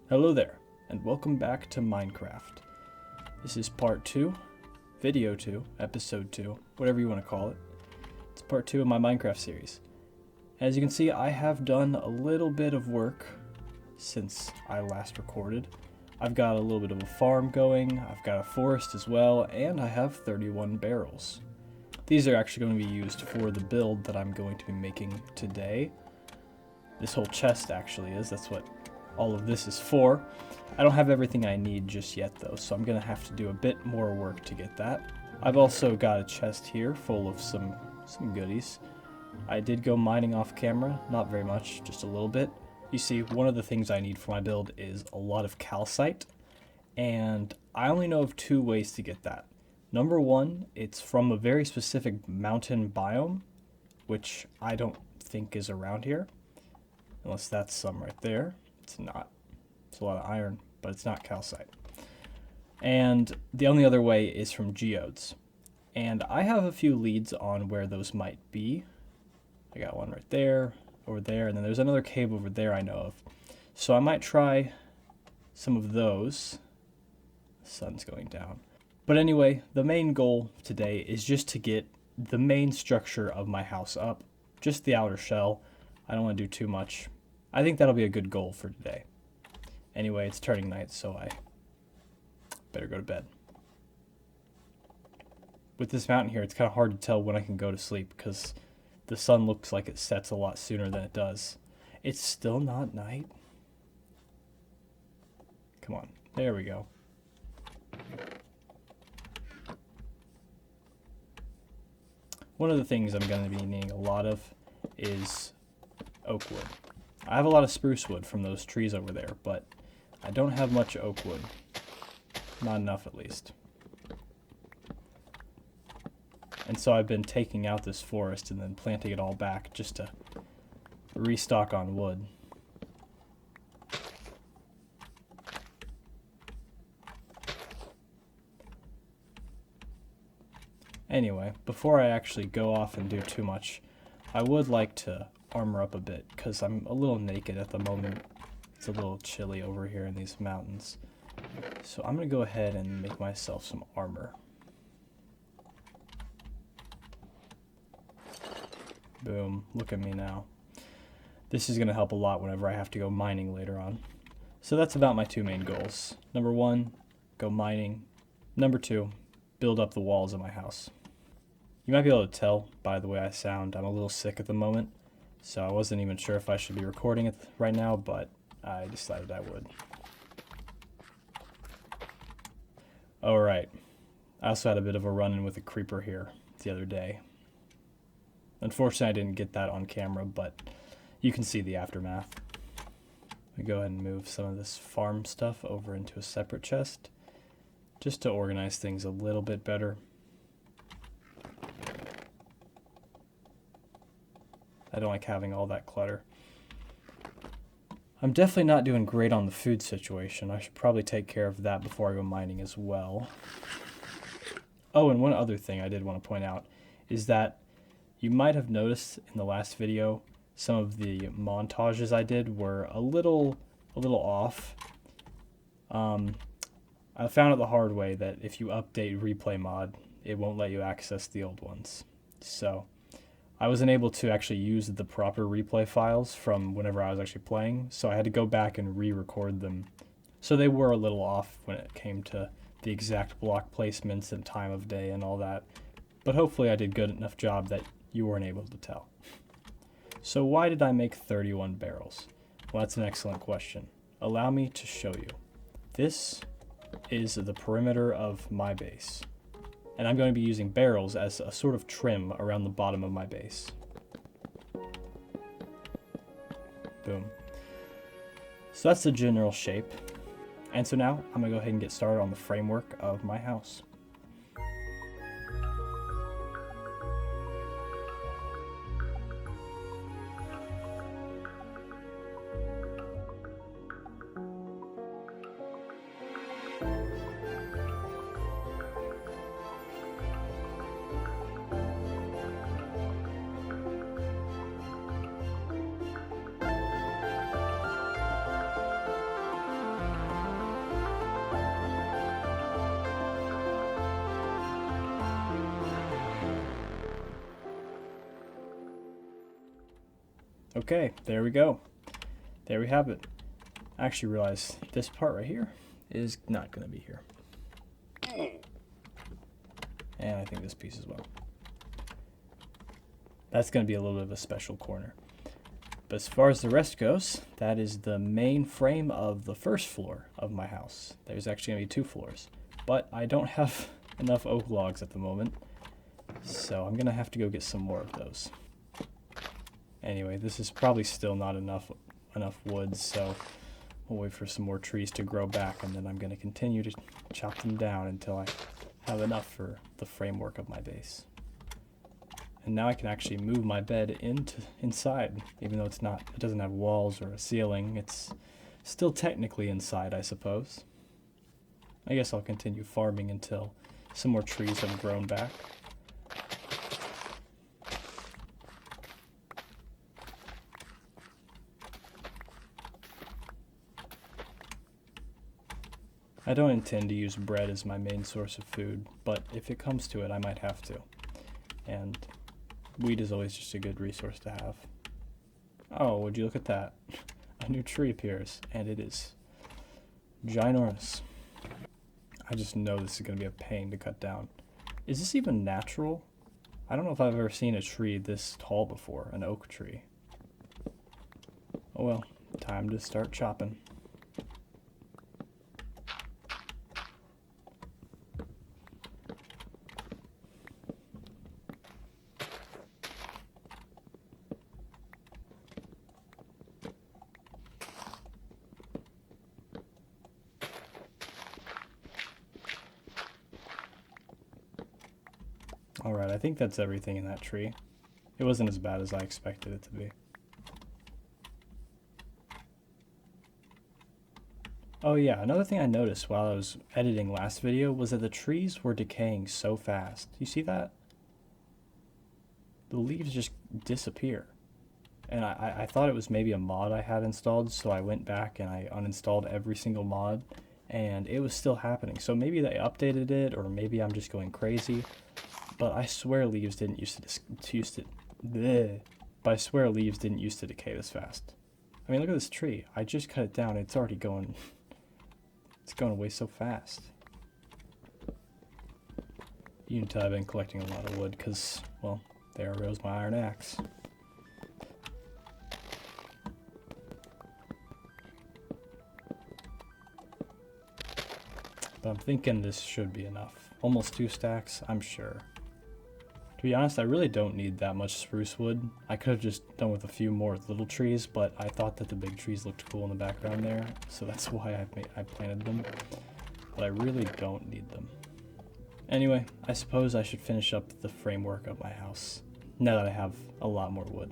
Hello there, and welcome back to Minecraft. This is part 2, video 2, episode 2, whatever you want to call it. It's part 2 of my Minecraft series. As you can see, I have done a little bit of work since I last recorded. I've got a little bit of a farm going, I've got a forest as well, and I have 31 barrels. These are actually going to be used for the build that I'm going to be making today. This whole chest actually is, that's what all of this is for. I don't have everything I need just yet though, so I'm gonna have to do a bit more work to get that. I've also got a chest here full of some goodies. I did go mining off camera, not very much, just a little bit. You see, one of the things I need for my build is a lot of calcite, and I only know of 2 ways to get that. Number 1, it's from a very specific mountain biome, which I don't think is around here, unless that's some right there. It's not. It's a lot of iron, but it's not calcite. And the only other way is from geodes. And I have a few leads on where those might be. I got one right there, over there, and then there's another cave over there I know of. So I might try some of those. The sun's going down. But anyway, the main goal today is just to get the main structure of my house up. Just the outer shell. I don't want to do too much. I think that'll be a good goal for today. Anyway, it's turning night, so I better go to bed. With this mountain here, it's kind of hard to tell when I can go to sleep because the sun looks like it sets a lot sooner than it does. It's still not night. Come on, there we go. One of the things I'm going to be needing a lot of is oak wood. I have a lot of spruce wood from those trees over there, but I don't have much oak wood. Not enough, at least. And so I've been taking out this forest and then planting it all back just to restock on wood. Anyway, before I actually go off and do too much, I would like to armor up a bit because I'm a little naked at the moment. It's a little chilly over here in these mountains. So I'm going to go ahead and make myself some armor. Boom, look at me now. This is going to help a lot whenever I have to go mining later on. So that's about my 2 main goals. Number 1, go mining. Number 2, build up the walls of my house. You might be able to tell by the way I sound, I'm a little sick at the moment. So I wasn't even sure if I should be recording it right now, but I decided I would. Alright, I also had a bit of a run-in with a creeper here the other day. Unfortunately, I didn't get that on camera, but you can see the aftermath. We go ahead and move some of this farm stuff over into a separate chest, just to organize things a little bit better. I don't like having all that clutter. I'm definitely not doing great on the food situation. I should probably take care of that before I go mining as well. Oh, and one other thing I did want to point out is that you might have noticed in the last video some of the montages I did were a little off. I found it the hard way that if you update replay mod, it won't let you access the old ones. So I wasn't able to actually use the proper replay files from whenever I was actually playing, so I had to go back and re-record them. So they were a little off when it came to the exact block placements and time of day and all that, but hopefully I did good enough job that you weren't able to tell. So why did I make 31 barrels? Well, that's an excellent question. Allow me to show you. This is the perimeter of my base. And I'm going to be using barrels as a sort of trim around the bottom of my base. Boom. So that's the general shape. And so now I'm going to go ahead and get started on the framework of my house. Okay, there we go. There we have it. I actually realized this part right here is not going to be here. And I think this piece as well. That's going to be a little bit of a special corner. But as far as the rest goes, that is the main frame of the first floor of my house. There's actually going to be 2 floors. But I don't have enough oak logs at the moment, so I'm going to have to go get some more of those. Anyway, this is probably still not enough wood, so we'll wait for some more trees to grow back, and then I'm going to continue to chop them down until I have enough for the framework of my base. And now I can actually move my bed inside, even though it doesn't have walls or a ceiling. It's still technically inside, I suppose. I guess I'll continue farming until some more trees have grown back. I don't intend to use bread as my main source of food, but if it comes to it, I might have to. And wheat is always just a good resource to have. Oh, would you look at that? A new tree appears, and it is ginormous. I just know this is going to be a pain to cut down. Is this even natural? I don't know if I've ever seen a tree this tall before, an oak tree. Oh well, time to start chopping. Alright, I think that's everything in that tree. It wasn't as bad as I expected it to be. Oh yeah, another thing I noticed while I was editing last video was that the trees were decaying so fast. You see that? The leaves just disappear. And I thought it was maybe a mod I had installed, so I went back and I uninstalled every single mod, and it was still happening. So maybe they updated it, or maybe I'm just going crazy. But I swear leaves didn't used to decay this fast. I mean, look at this tree. I just cut it down. It's already going. It's going away so fast. You can tell I've been collecting a lot of wood because, well, there goes my iron axe. But I'm thinking this should be enough. Almost 2 stacks, I'm sure. To be honest, I really don't need that much spruce wood. I could have just done with a few more little trees, but I thought that the big trees looked cool in the background there, so that's why I planted them. But I really don't need them. Anyway, I suppose I should finish up the framework of my house, now that I have a lot more wood.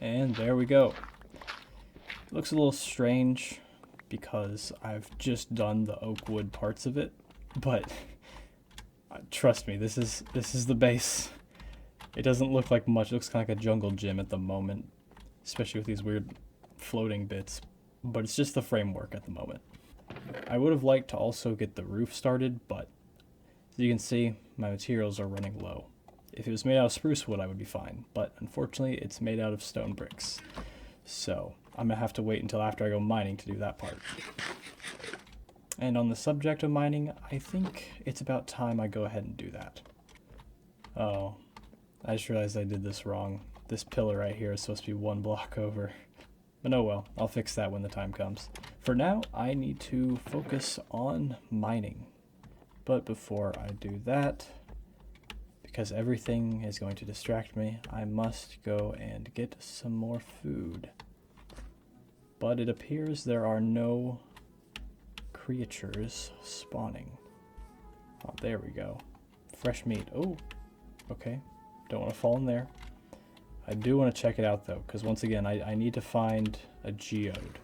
And there we go. It looks a little strange because I've just done the oak wood parts of it, but trust me, this is the base. It doesn't look like much. It looks kind of like a jungle gym at the moment, especially with these weird floating bits, but it's just the framework at the moment. I would have liked to also get the roof started, but as you can see, my materials are running low. If it was made out of spruce wood, I would be fine, but unfortunately, it's made out of stone bricks. So I'm gonna have to wait until after I go mining to do that part. And on the subject of mining, I think it's about time I go ahead and do that. Oh, I just realized I did this wrong. This pillar right here is supposed to be 1 block over. But oh well, I'll fix that when the time comes. For now, I need to focus on mining. But before I do that, because everything is going to distract me, I must go and get some more food. But it appears there are no creatures spawning. Oh, there we go. Fresh meat. Oh, okay. Don't want to fall in there. I do want to check it out though, because once again, I need to find a geode.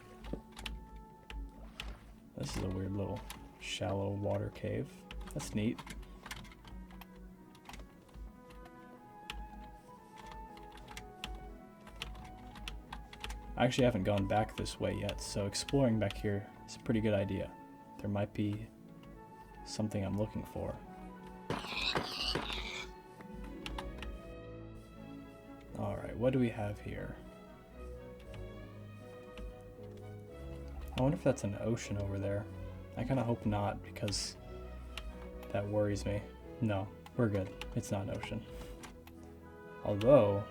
This is a weird little shallow water cave. That's neat. I actually haven't gone back this way yet, so exploring back here is a pretty good idea. There might be something I'm looking for. Alright, what do we have here? I wonder if that's an ocean over there. I kind of hope not, because that worries me. No, we're good. It's not an ocean. Although,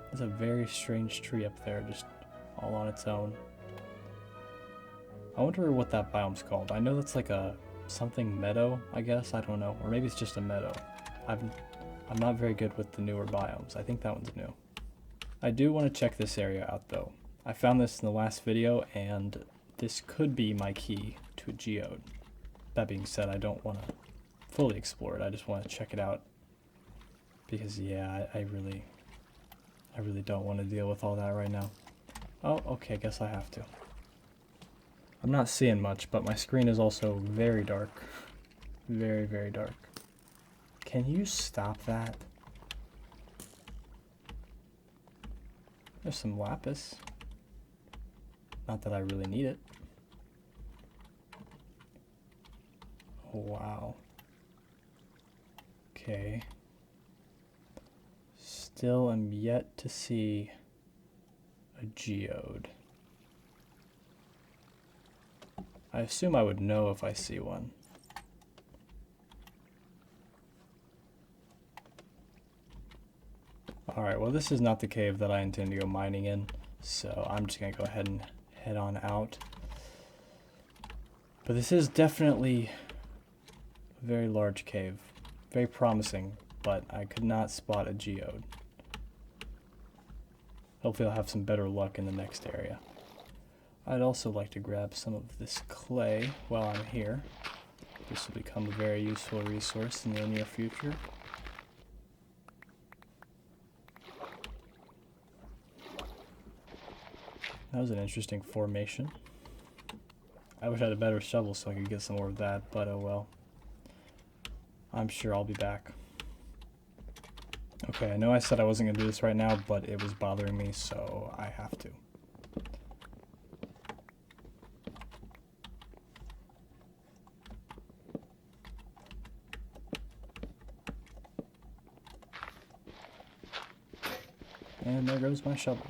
there's a very strange tree up there, just all on its own. I wonder what that biome's called. I know that's like a something meadow, I guess. I don't know. Or maybe it's just a meadow. I'm not very good with the newer biomes. I think that one's new. I do want to check this area out though. I found this in the last video and this could be my key to a geode. That being said, I don't want to fully explore it. I just want to check it out because yeah, I really don't want to deal with all that right now. Oh, okay, guess I have to. I'm not seeing much, but my screen is also very dark. Very, very dark. Can you stop that? There's some lapis. Not that I really need it. Oh, wow. Okay. Still am yet to see a geode. I assume I would know if I see one. Alright, well this is not the cave that I intend to go mining in, so I'm just going to go ahead and head on out. But this is definitely a very large cave. Very promising, but I could not spot a geode. Hopefully I'll have some better luck in the next area. I'd also like to grab some of this clay while I'm here. This will become a very useful resource in the near future. That was an interesting formation. I wish I had a better shovel so I could get some more of that, but oh well. I'm sure I'll be back. Okay, I know I said I wasn't going to do this right now, but it was bothering me, so I have to. And there goes my shovel.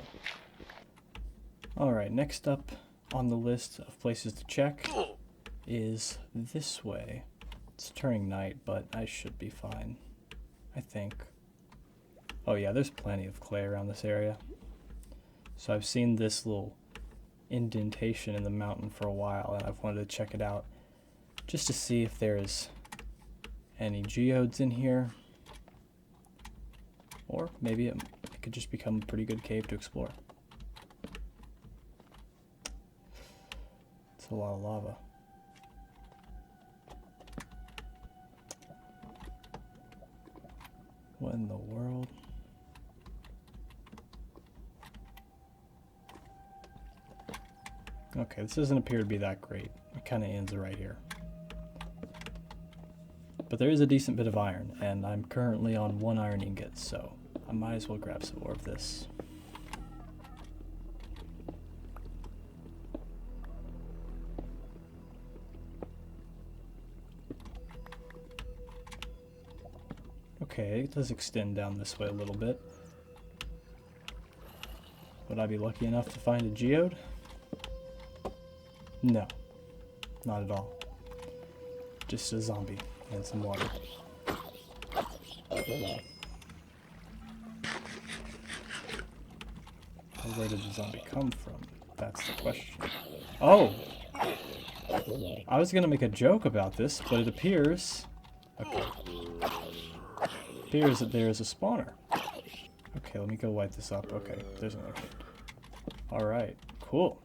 Alright, next up on the list of places to check is this way. It's turning night, but I should be fine, I think. Oh yeah, there's plenty of clay around this area. So I've seen this little indentation in the mountain for a while, and I've wanted to check it out just to see if there's any geodes in here. Or maybe it could just become a pretty good cave to explore. It's a lot of lava. What in the world? Okay, this doesn't appear to be that great. It kind of ends right here. But there is a decent bit of iron, and I'm currently on 1 iron ingot, so I might as well grab some more of this. Okay, it does extend down this way a little bit. Would I be lucky enough to find a geode? No, not at all. Just a zombie and some water. Where did the zombie come from? That's the question. Oh! I was gonna make a joke about this, but it appears... Okay. Appears that there is a spawner. Okay, let me go light this up. Okay, there's another kid. Alright, cool.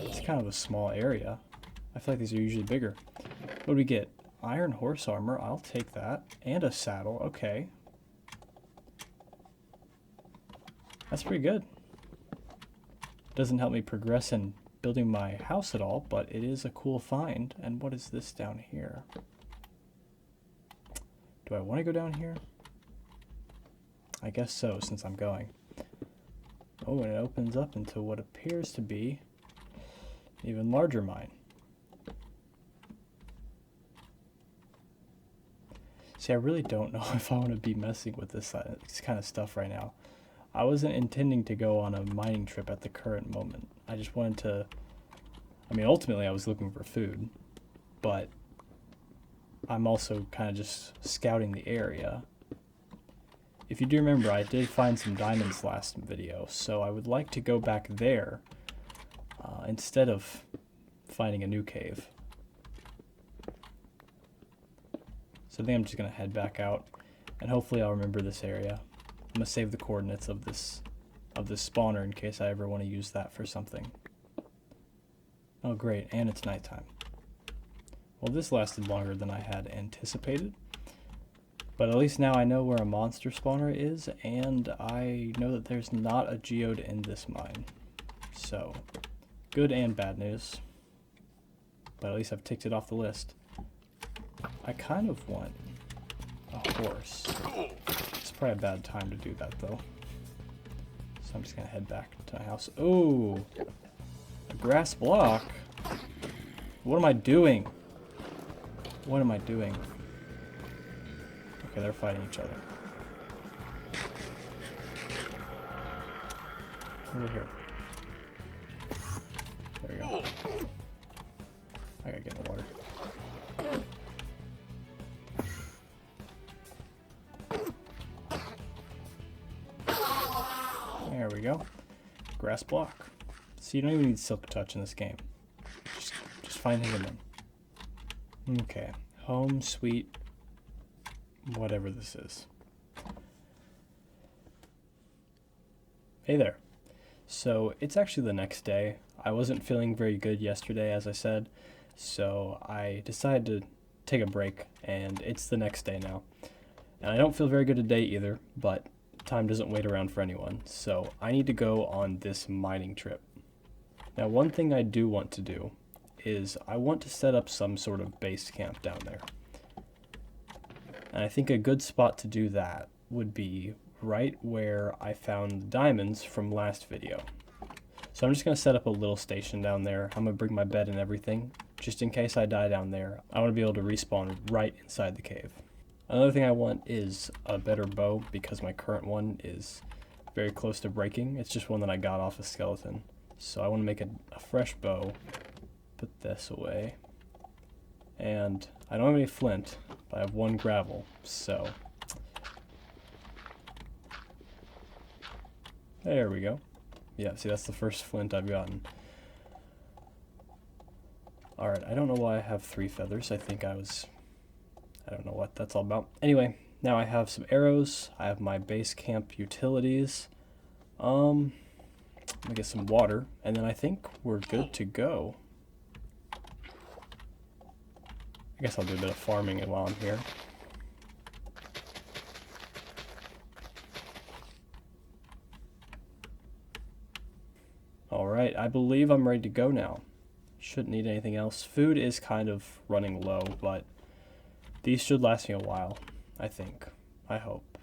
It's kind of a small area. I feel like these are usually bigger. What do we get? Iron horse armor, I'll take that. And a saddle, okay. That's pretty good. Doesn't help me progress in building my house at all, but it is a cool find. And what is this down here? Do I want to go down here? I guess so, since I'm going. Oh, and it opens up into what appears to be an even larger mine. See, I really don't know if I want to be messing with this kind of stuff right now. I wasn't intending to go on a mining trip at the current moment. I just wanted to... I mean, ultimately I was looking for food, but I'm also kind of just scouting the area. If you do remember, I did find some diamonds last video, so I would like to go back there instead of finding a new cave. So I think I'm just going to head back out, and hopefully I'll remember this area. I'm going to save the coordinates of this spawner in case I ever want to use that for something. Oh great, and it's nighttime. Well, this lasted longer than I had anticipated. But at least now I know where a monster spawner is, and I know that there's not a geode in this mine. So, good and bad news. But at least I've ticked it off the list. I kind of want a horse. It's probably a bad time to do that, though. So I'm just going to head back to my house. Oh! A grass block? What am I doing? What am I doing? Okay, they're fighting each other. Over here. There we go. I gotta get in the water. There we go. Grass block. So you don't even need silk touch in this game. Just find him in them. Okay. Home sweet whatever this is. Hey there. So it's actually the next day. I wasn't feeling very good yesterday, as I said, so I decided to take a break, and it's the next day now. And I don't feel very good today either, but time doesn't wait around for anyone, so I need to go on this mining trip. Now, one thing I do want to do is I want to set up some sort of base camp down there. And I think a good spot to do that would be right where I found the diamonds from last video. So I'm just going to set up a little station down there. I'm going to bring my bed and everything, just in case I die down there. I want to be able to respawn right inside the cave. Another thing I want is a better bow, because my current one is very close to breaking. It's just one that I got off a skeleton. So I want to make a fresh bow. Put this away. And I don't have any flint, but I have one gravel, so there we go. Yeah, see, that's the first flint I've gotten. Alright, I don't know why I have 3 feathers. I don't know what that's all about. Anyway, now I have some arrows. I have my base camp utilities. Let me get some water, and then I think we're good to go. I guess I'll do a bit of farming while I'm here. Alright, I believe I'm ready to go now. Shouldn't need anything else. Food is kind of running low, but these should last me a while, I think. I hope.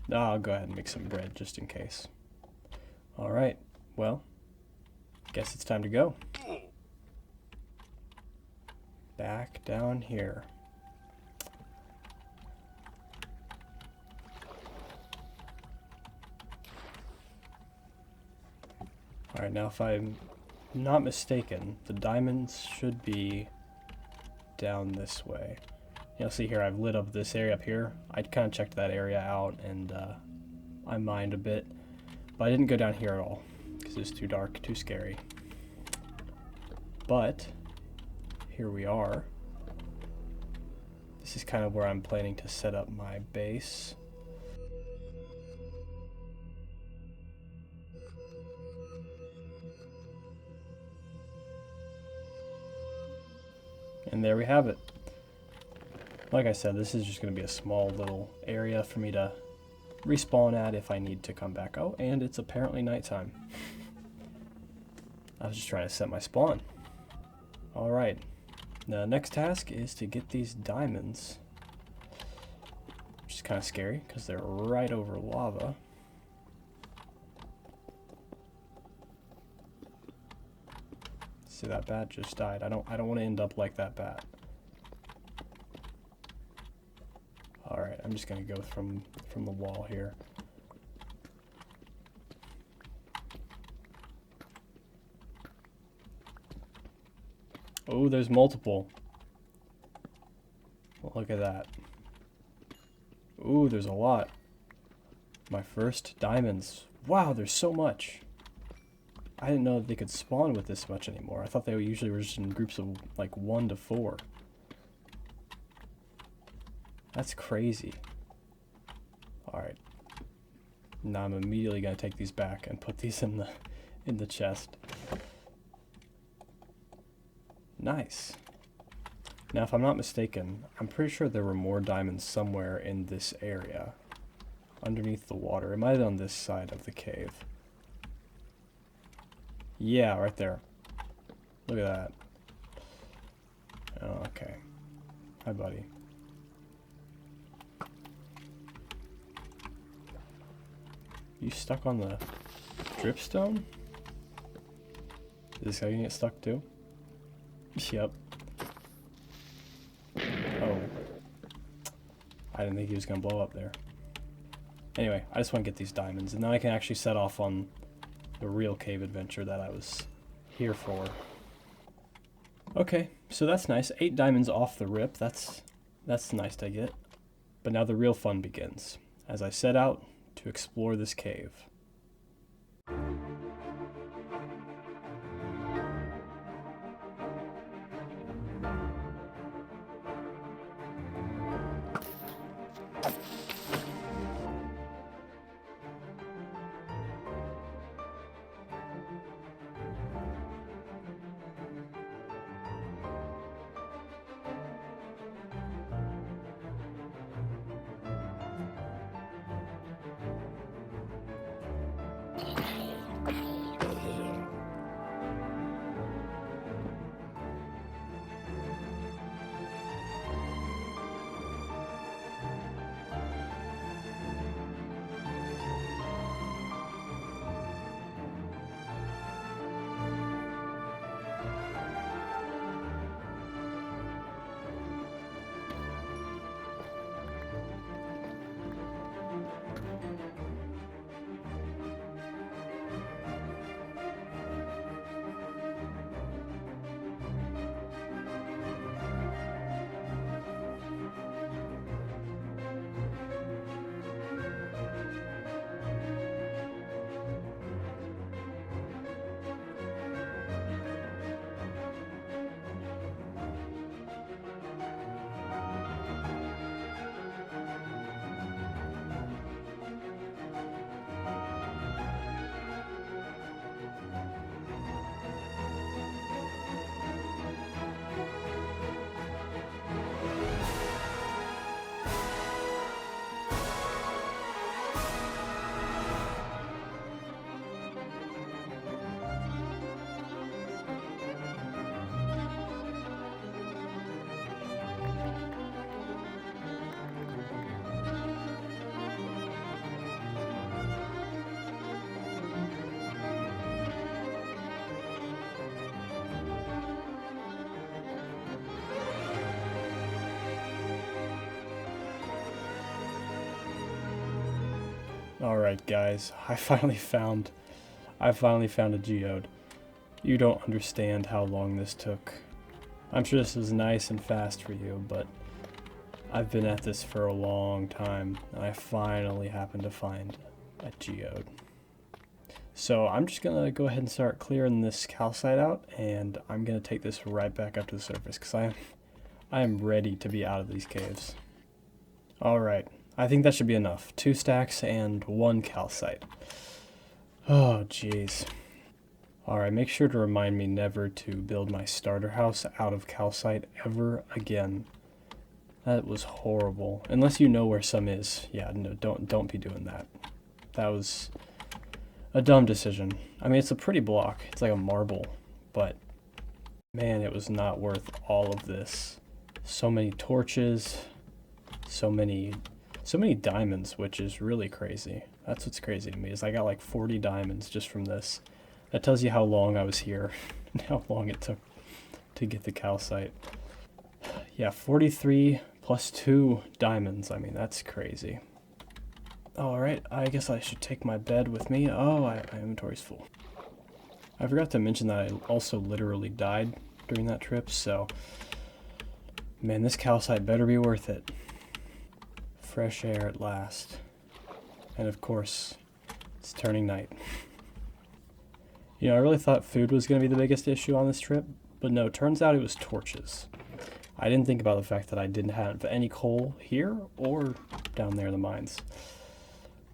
I'll go ahead and make some bread just in case. Alright, well, guess it's time to go. Back down here. Alright, now if I'm not mistaken, the diamonds should be down this way. You'll see here I've lit up this area up here. I kind of checked that area out, and I mined a bit. But I didn't go down here at all, because it's too dark, too scary. But here we are. This is kind of where I'm planning to set up my base. And there we have it. Like I said, this is just going to be a small little area for me to respawn at if I need to come back. Oh, and it's apparently nighttime. I was just trying to set my spawn. Alright. The next task is to get these diamonds. Which is kind of scary because they're right over lava. See, that bat just died. I don't want to end up like that bat. Alright, I'm just gonna go from the wall here. Oh, there's multiple. Look at that. Ooh, there's a lot. My first diamonds. Wow, there's so much. I didn't know that they could spawn with this much anymore. I thought they usually were just in groups of like 1 to 4. That's crazy. Alright. Now I'm immediately gonna take these back and put these in the chest. Nice. Now, if I'm not mistaken, I'm pretty sure there were more diamonds somewhere in this area. Underneath the water. It might have been on this side of the cave. Yeah, right there. Look at that. Oh, okay. Hi, buddy. You stuck on the dripstone? Is this guy gonna get stuck too? Yep. Oh. I didn't think he was gonna blow up there. Anyway, I just want to get these diamonds, and then I can actually set off on the real cave adventure that I was here for. Okay, so that's nice. 8 diamonds off the rip. That's nice to get. But now the real fun begins, as I set out to explore this cave. Alright guys, I finally found a geode. You don't understand how long this took. I'm sure this was nice and fast for you, but I've been at this for a long time, and I finally happened to find a geode. So I'm just gonna go ahead and start clearing this calcite out, and I'm gonna take this right back up to the surface, because I am ready to be out of these caves. Alright. I think that should be enough. 2 stacks and 1 calcite. Oh, jeez. Alright, make sure to remind me never to build my starter house out of calcite ever again. That was horrible. Unless you know where some is. Yeah, no, don't be doing that. That was a dumb decision. I mean, it's a pretty block. It's like a marble, but man, it was not worth all of this. So many torches, so many diamonds, which is really crazy. That's what's crazy to me, is I got like 40 diamonds just from this. That tells you how long I was here and how long it took to get the calcite. Yeah, 43 plus 2 diamonds. I mean, that's crazy. Alright, I guess I should take my bed with me. Oh, my inventory's full. I forgot to mention that I also literally died during that trip, so... Man, this calcite better be worth it. Fresh air at last. And of course, it's turning night. You know, I really thought food was going to be the biggest issue on this trip, but no, turns out it was torches. I didn't think about the fact that I didn't have any coal here or down there in the mines.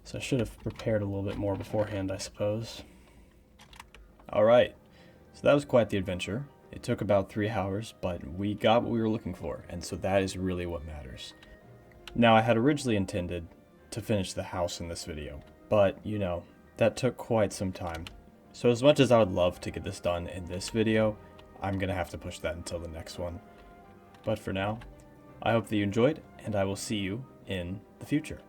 So I should have prepared a little bit more beforehand, I suppose. Alright, so that was quite the adventure. It took about 3 hours, but we got what we were looking for, and so that is really what matters. Now, I had originally intended to finish the house in this video, but, you know, that took quite some time. So as much as I would love to get this done in this video, I'm going to have to push that until the next one. But for now, I hope that you enjoyed, and I will see you in the future.